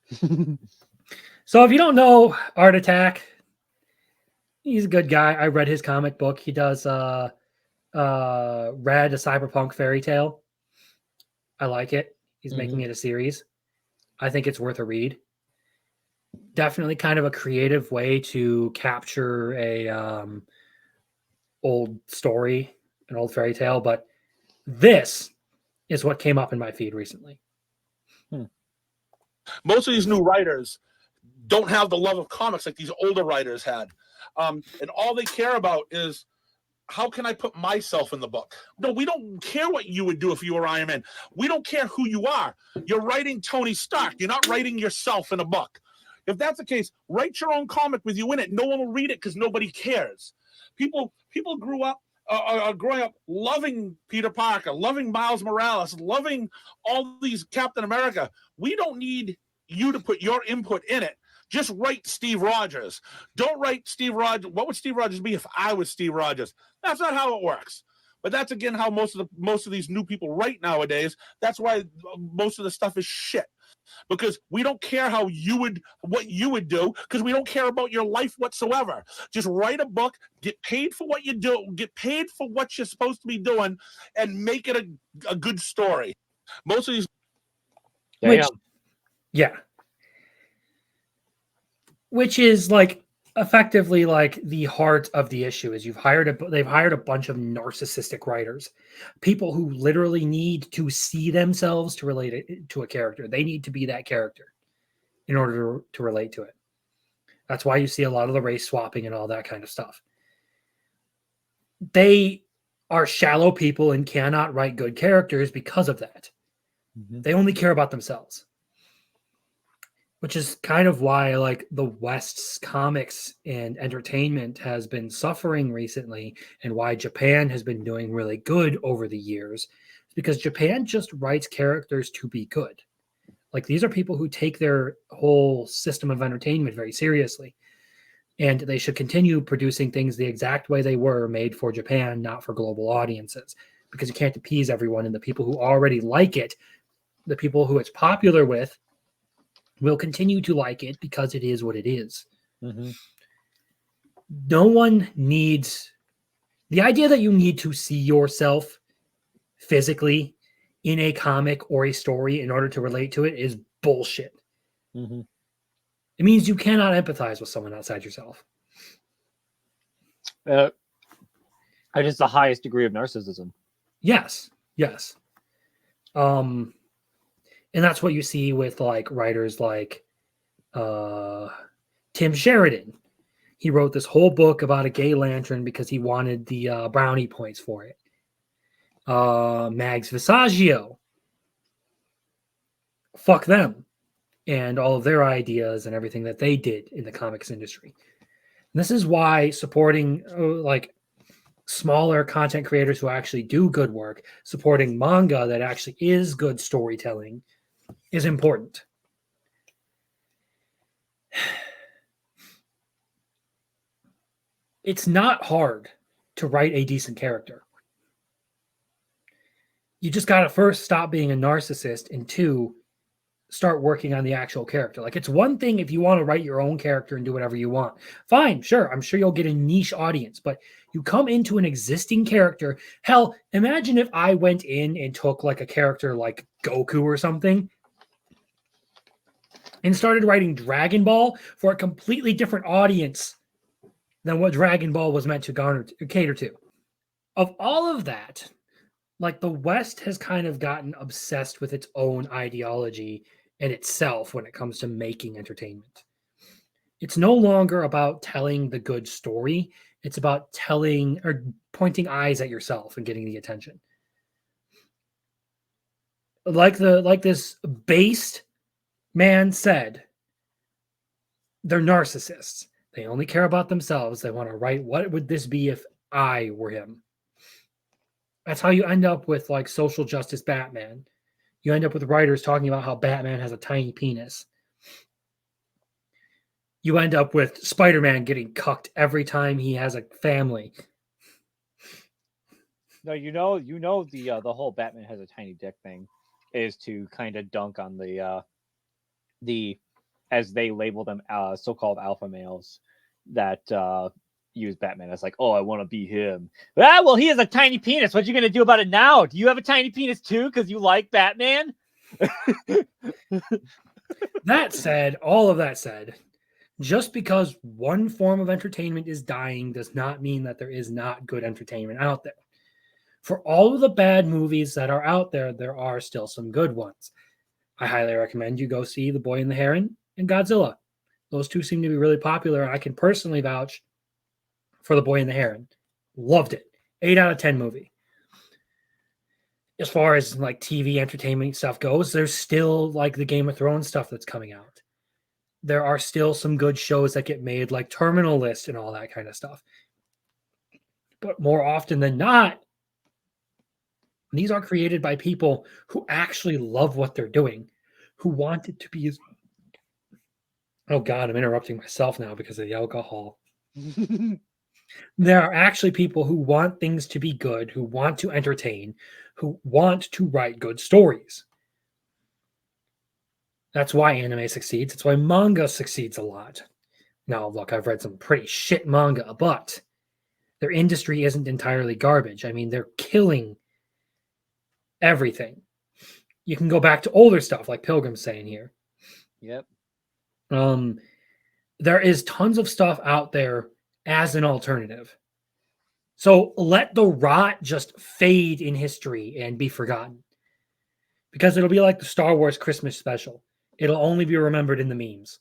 So if you don't know Art Attack, he's a good guy. I read his comic book. He does Red, a cyberpunk fairy tale. I like it. He's making it a series. I think it's worth a read. Definitely kind of a creative way to capture a old story, an old fairy tale, but this is what came up in my feed recently. Most of these new writers don't have the love of comics like these older writers had. And all they care about is, how can I put myself in the book? No, we don't care what you would do if you were Iron Man. We don't care who you are. You're writing Tony Stark. You're not writing yourself in a book. If that's the case, write your own comic with you in it. No one will read it because nobody cares. People grew up growing up loving Peter Parker, loving Miles Morales, loving all these Captain America. We don't need you to put your input in it. Just write Steve Rogers. Don't write Steve Rogers. What would Steve Rogers be if I was Steve Rogers? That's not how it works. But that's again how most of these new people write nowadays. That's why most of the stuff is shit. Because we don't care what you would do, because we don't care about your life whatsoever. Just write a book, get paid for what you do, get paid for what you're supposed to be doing, and make it a good story. Most of these, Which is like effectively like the heart of the issue is they've hired a bunch of narcissistic writers, people who literally need to see themselves to relate it to a character. They need to be that character in order to relate to it. That's why you see a lot of the race swapping and all that kind of stuff. They are shallow people and cannot write good characters because of that. They only care about themselves. Which is kind of why like the West's comics and entertainment has been suffering recently, and why Japan has been doing really good over the years, because Japan just writes characters to be good. Like these are people who take their whole system of entertainment very seriously, and they should continue producing things the exact way they were made for Japan, not for global audiences, because you can't appease everyone, and the people who already like it, the people who it's popular with, will continue to like it because it is what it is. No one needs the idea that you need to see yourself physically in a comic or a story in order to relate to it is bullshit. It means you cannot empathize with someone outside yourself. It is the highest degree of narcissism. Yes. And that's what you see with like writers like Tim Sheridan. He wrote this whole book about a gay lantern because he wanted the brownie points for it. Mags Visaggio. Fuck them. And all of their ideas and everything that they did in the comics industry. And this is why supporting like smaller content creators who actually do good work, supporting manga that actually is good storytelling, is important. It's not hard to write a decent character. You just got to first stop being a narcissist, and two, start working on the actual character. Like it's one thing if you want to write your own character and do whatever you want. Fine, sure. I'm sure you'll get a niche audience, but you come into an existing character. Hell, imagine if I went in and took like a character like Goku or something and started writing Dragon Ball for a completely different audience than what Dragon Ball was meant to cater to. Of all of that, like the West has kind of gotten obsessed with its own ideology and itself when it comes to making entertainment. It's no longer about telling the good story. It's about telling or pointing eyes at yourself and getting the attention. Like this based man said, they're narcissists. They only care about themselves. They want to write, what would this be if I were him? That's how you end up with like social justice Batman. You end up with writers talking about how Batman has a tiny penis. You end up with Spider-Man getting cucked every time he has a family. No, you know the whole Batman has a tiny dick thing is to kind of dunk on the as they label them, so-called alpha males that use Batman as like, oh, I want to be him. Ah, well, he has a tiny penis. What you gonna do about it now? Do you have a tiny penis too? Because you like Batman? That said, all of that said, just because one form of entertainment is dying does not mean that there is not good entertainment out there. For all of the bad movies that are out there, there are still some good ones. I highly recommend you go see The Boy and the Heron and Godzilla. Those two seem to be really popular. I can personally vouch for The Boy and the Heron. Loved it. 8 out of 10 movie. As far as like TV entertainment stuff goes, there's still like the Game of Thrones stuff that's coming out. There are still some good shows that get made, like Terminal List and all that kind of stuff. But more often than not, these are created by people who actually love what they're doing, who want it to be as... Oh God, I'm interrupting myself now because of the alcohol. There are actually people who want things to be good, who want to entertain, who want to write good stories. That's why anime succeeds. It's why manga succeeds a lot. Now, look, I've read some pretty shit manga, but their industry isn't entirely garbage. I mean, they're killing everything. You can go back to older stuff like Pilgrim's saying here. Yep. There is tons of stuff out there as an alternative. So let the rot just fade in history and be forgotten. Because it'll be like the Star Wars Christmas special. It'll only be remembered in the memes.